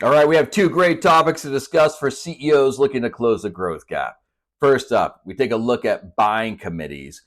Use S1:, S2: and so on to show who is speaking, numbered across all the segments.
S1: All right, we have two great topics to discuss for CEOs looking to close the growth gap. First up, we take a look at buying committees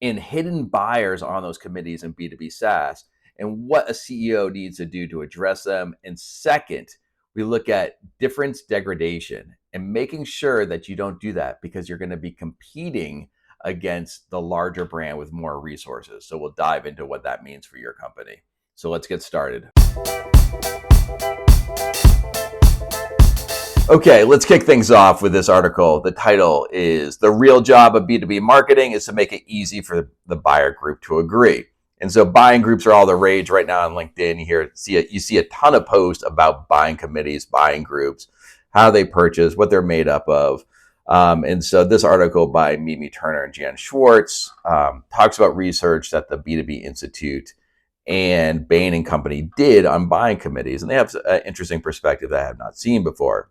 S1: and hidden buyers on those committees in B2B SaaS and what a CEO needs to do to address them. And second, we look at difference degradation and making sure that you don't do that because you're going to be competing against the larger brand with more resources. So we'll dive into what that means for your company. So let's get started. Okay, let's kick things off with this article. The title is "The Real Job of B2B Marketing is to Make It Easy for the Buyer Group to Agree." And so buying groups are all the rage right now on LinkedIn. You see a ton of posts about buying committees, buying groups, how they purchase, what they're made up of. And so this article by 𝗵𝗵 Turner and Jann Schwarz talks about research that the B2B Institute and Bain and Company did on buying committees. And they have an interesting perspective that I have not seen before.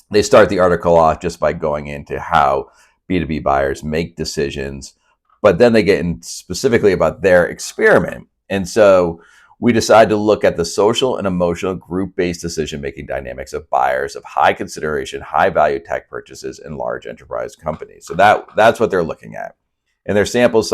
S1: They start the article off just by going into how B2B buyers make decisions, but then they get in specifically about their experiment. And so we decided to look at the social and emotional group-based decision-making dynamics of buyers of high consideration, high-value tech purchases in large enterprise companies. So that's what they're looking at. And their sample is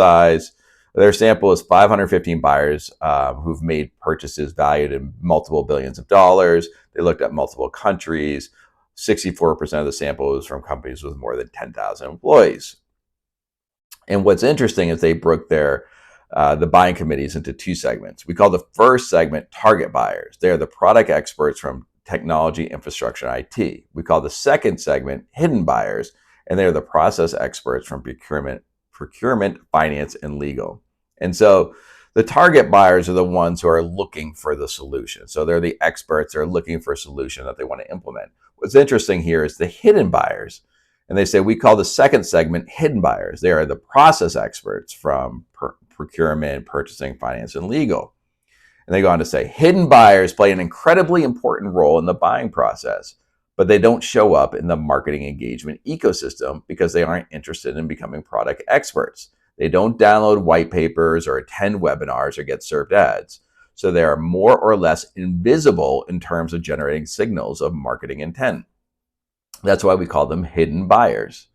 S1: 515 buyers who've made purchases valued in multiple billions of dollars. They looked at multiple countries. 64% of the sample was from companies with more than 10,000 employees. And what's interesting is they broke the buying committees into two segments. We call the first segment target buyers. They are the product experts from technology, infrastructure, and IT. We call the second segment hidden buyers, and they're the process experts from procurement, finance, and legal. And so the target buyers are the ones who are looking for the solution. So they're the experts. They're looking for a solution that they want to implement. What's interesting here is the hidden buyers. And they say we call the second segment hidden buyers. They are the process experts from procurement, purchasing, finance, and legal. And they go on to say hidden buyers play an incredibly important role in the buying process, but they don't show up in the marketing engagement ecosystem because they aren't interested in becoming product experts. They don't download white papers or attend webinars or get served ads. So they are more or less invisible in terms of generating signals of marketing intent. That's why we call them hidden buyers.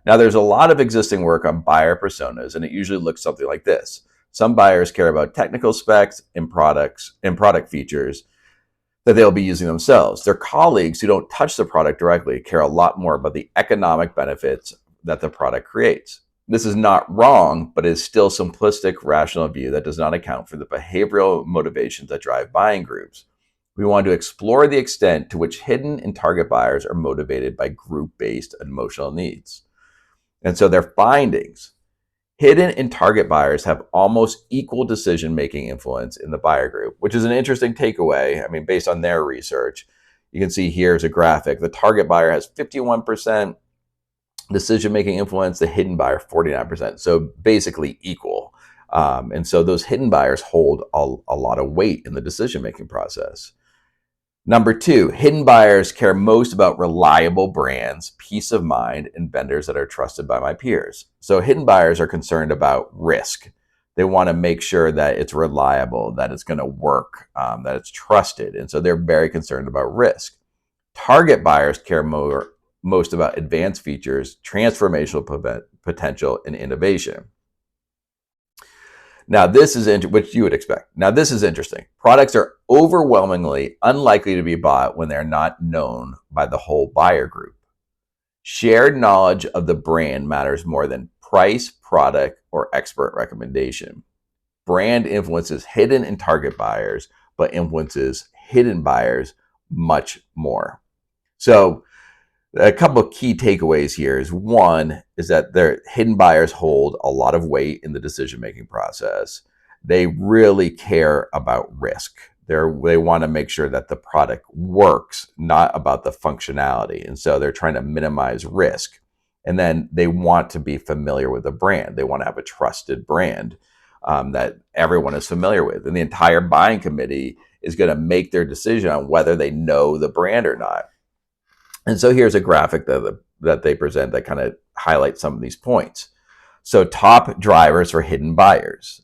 S1: Now, there's a lot of existing work on buyer personas, and it usually looks something like this. Some buyers care about technical specs and product features that they'll be using themselves. Their colleagues who don't touch the product directly care a lot more about the economic benefits that the product creates. This is not wrong, but is still simplistic, rational view that does not account for the behavioral motivations that drive buying groups. We want to explore the extent to which hidden and target buyers are motivated by group-based emotional needs. And so their findings, hidden and target buyers have almost equal decision-making influence in the buyer group, which is an interesting takeaway. I mean, based on their research, you can see here's a graphic. The target buyer has 51%. Decision-making influence, the hidden buyer 49%. So basically equal. And so those hidden buyers hold a lot of weight in the decision-making process. Number two, hidden buyers care most about reliable brands, peace of mind, and vendors that are trusted by my peers. So hidden buyers are concerned about risk. They want to make sure that it's reliable, that it's going to work, that it's trusted. And so they're very concerned about risk. Target buyers care most about advanced features, transformational potential, and innovation. Now, this is which you would expect. Now, this is interesting. Products are overwhelmingly unlikely to be bought when they're not known by the whole buyer group. Shared knowledge of the brand matters more than price, product, or expert recommendation. Brand influences hidden and target buyers, but influences hidden buyers much more. So, a couple of key takeaways here is one is that their hidden buyers hold a lot of weight in the decision-making process. They really care about risk. They want to make sure that the product works, not about the functionality. And so they're trying to minimize risk. And then they want to be familiar with the brand. They want to have a trusted brand that everyone is familiar with. And the entire buying committee is going to make their decision on whether they know the brand or not. And so here's a graphic that they present that kind of highlights some of these points. So top drivers for hidden buyers.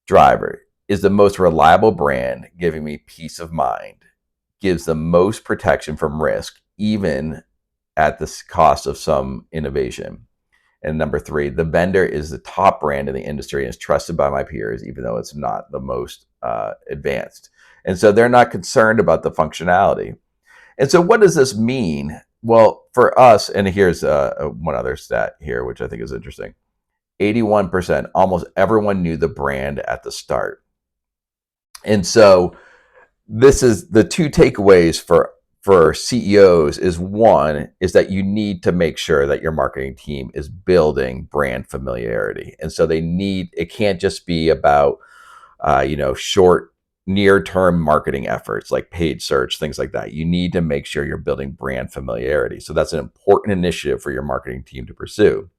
S1: Driver is the most reliable brand, giving me peace of mind. gives the most protection from risk, even at the cost of some innovation. And number 3, the vendor is the top brand in the industry and is trusted by my peers, even though it's not the most advanced. And so they're not concerned about the functionality. And so what does this mean? Well, for us, and here's one other stat here, which I think is interesting. 81%, almost everyone knew the brand at the start. And so this is the 2 takeaways for CEOs is, one is that you need to make sure that your marketing team is building brand familiarity. And so it can't just be about, short near-term marketing efforts like paid search, things like that. You need to make sure you're building brand familiarity. So that's an important initiative for your marketing team to pursue.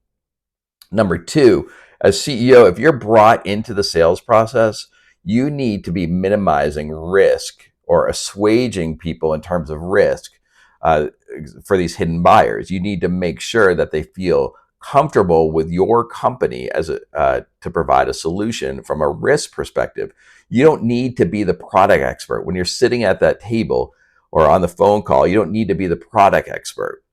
S1: Number 2, as CEO, if you're brought into the sales process, you need to be minimizing risk or assuaging people in terms of risk for these hidden buyers. You need to make sure that they feel comfortable with your company as to provide a solution from a risk perspective. You don't need to be the product expert. When you're sitting at that table or on the phone call, you don't need to be the product expert.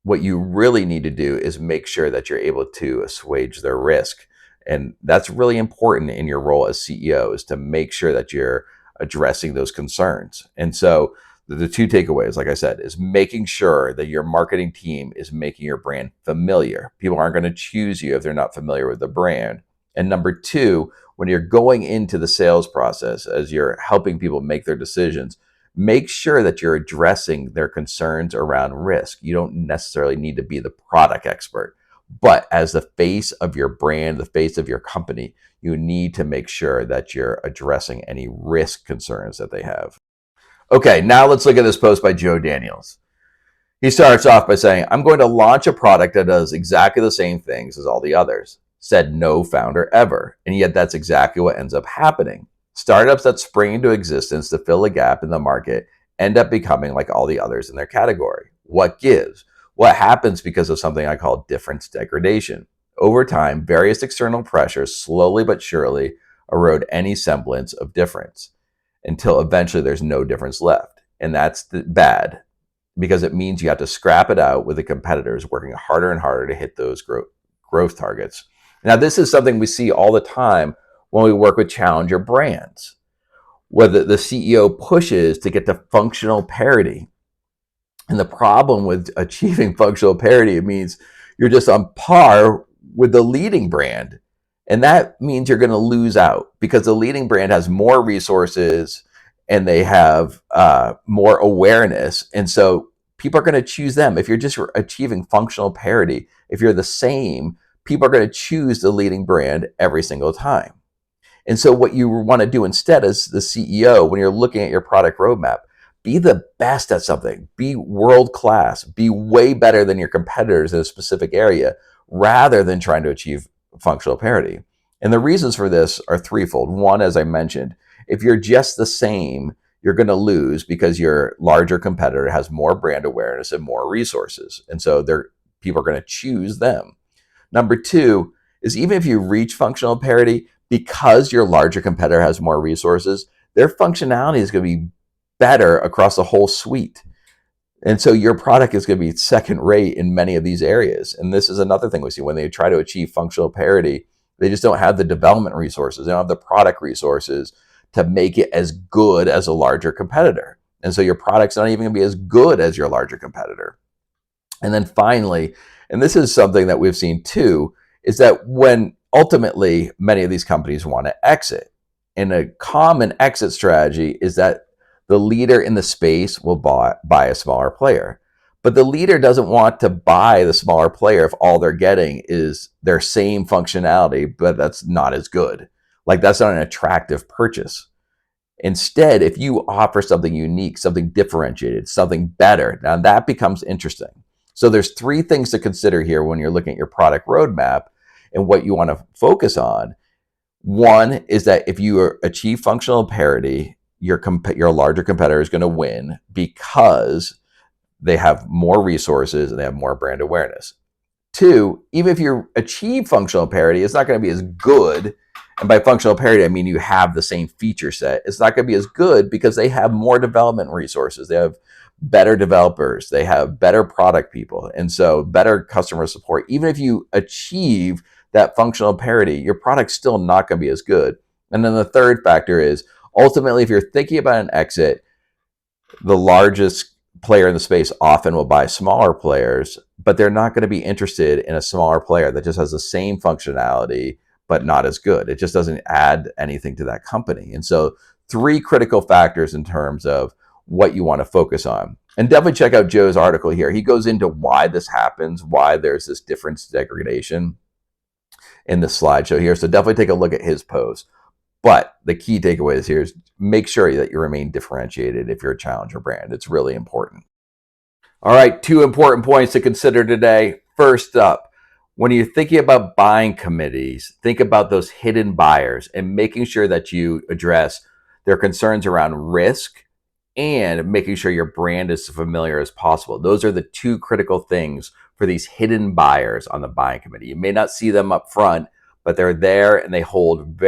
S1: What you really need to do is make sure that you're able to assuage their risk. And that's really important in your role as CEO, is to make sure that you're addressing those concerns. And so the 2 takeaways, like I said, is making sure that your marketing team is making your brand familiar. People aren't going to choose you if they're not familiar with the brand. And number 2, when you're going into the sales process, as you're helping people make their decisions, make sure that you're addressing their concerns around risk. You don't necessarily need to be the product expert, but as the face of your brand, the face of your company, you need to make sure that you're addressing any risk concerns that they have. Okay, now let's look at this post by Joe Daniels. He starts off by saying, I'm going to launch a product that does exactly the same things as all the others. Said no founder ever. And yet that's exactly what ends up happening. Startups that spring into existence to fill a gap in the market end up becoming like all the others in their category. What gives? What happens because of something I call difference degradation? Over time, various external pressures slowly but surely erode any semblance of difference until eventually there's no difference left. And that's bad, because it means you have to scrap it out with the competitors working harder and harder to hit those growth targets. Now, this is something we see all the time when we work with challenger brands, whether the CEO pushes to get to functional parity. And the problem with achieving functional parity, it means you're just on par with the leading brand. And that means you're going to lose out, because the leading brand has more resources and they have more awareness. And so people are going to choose them. If you're just achieving functional parity, if you're the same, people are going to choose the leading brand every single time. And so what you want to do instead as the CEO, when you're looking at your product roadmap, be the best at something, be world-class, be way better than your competitors in a specific area, rather than trying to achieve functional parity. And the reasons for this are threefold. One, as I mentioned, if you're just the same, you're going to lose because your larger competitor has more brand awareness and more resources. And so people are going to choose them. Number 2 is, even if you reach functional parity, because your larger competitor has more resources, their functionality is going to be better across the whole suite. And so your product is going to be second rate in many of these areas. And this is another thing we see when they try to achieve functional parity. They just don't have the development resources. They don't have the product resources to make it as good as a larger competitor. And so your product's not even going to be as good as your larger competitor. And then finally, and this is something that we've seen too, is that when ultimately many of these companies want to exit, and a common exit strategy is that the leader in the space will buy a smaller player. But the leader doesn't want to buy the smaller player if all they're getting is their same functionality, but that's not as good. Like, that's not an attractive purchase. Instead, if you offer something unique, something differentiated, something better, now that becomes interesting. So there's 3 things to consider here when you're looking at your product roadmap and what you want to focus on. One is that if you achieve functional parity, your larger competitor is going to win because they have more resources and they have more brand awareness. 2, even if you achieve functional parity, it's not going to be as good And by functional parity, I mean you have the same feature set. It's not going to be as good because they have more development resources. They have better developers. They have better product people. And so better customer support. Even if you achieve that functional parity, your product's still not going to be as good. And then the third factor is ultimately, if you're thinking about an exit, the largest player in the space often will buy smaller players, but they're not going to be interested in a smaller player that just has the same functionality but not as good. It just doesn't add anything to that company. And so 3 critical factors in terms of what you want to focus on. And definitely check out Joe's article here. He goes into why this happens, why there's this difference degradation in the slideshow here. So definitely take a look at his post. But the key takeaways here is make sure that you remain differentiated if you're a challenger brand. It's really important. All right, 2 important points to consider today. First up, when you're thinking about buying committees, think about those hidden buyers and making sure that you address their concerns around risk and making sure your brand is as familiar as possible. Those are the 2 critical things for these hidden buyers on the buying committee. You may not see them up front, but they're there and they hold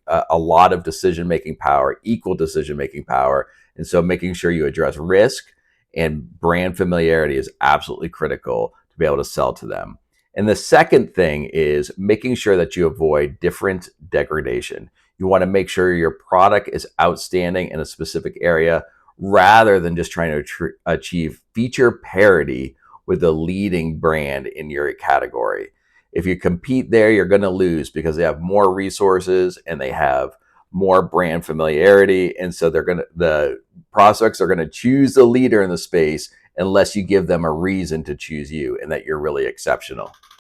S1: a lot of decision-making power, equal decision-making power. And so making sure you address risk and brand familiarity is absolutely critical to be able to sell to them. And the second thing is making sure that you avoid difference degradation. You want to make sure your product is outstanding in a specific area rather than just trying to achieve feature parity with the leading brand in your category. If you compete there, you're going to lose because they have more resources and they have more brand familiarity. And so the prospects are going to choose the leader in the space unless you give them a reason to choose you and that you're really exceptional.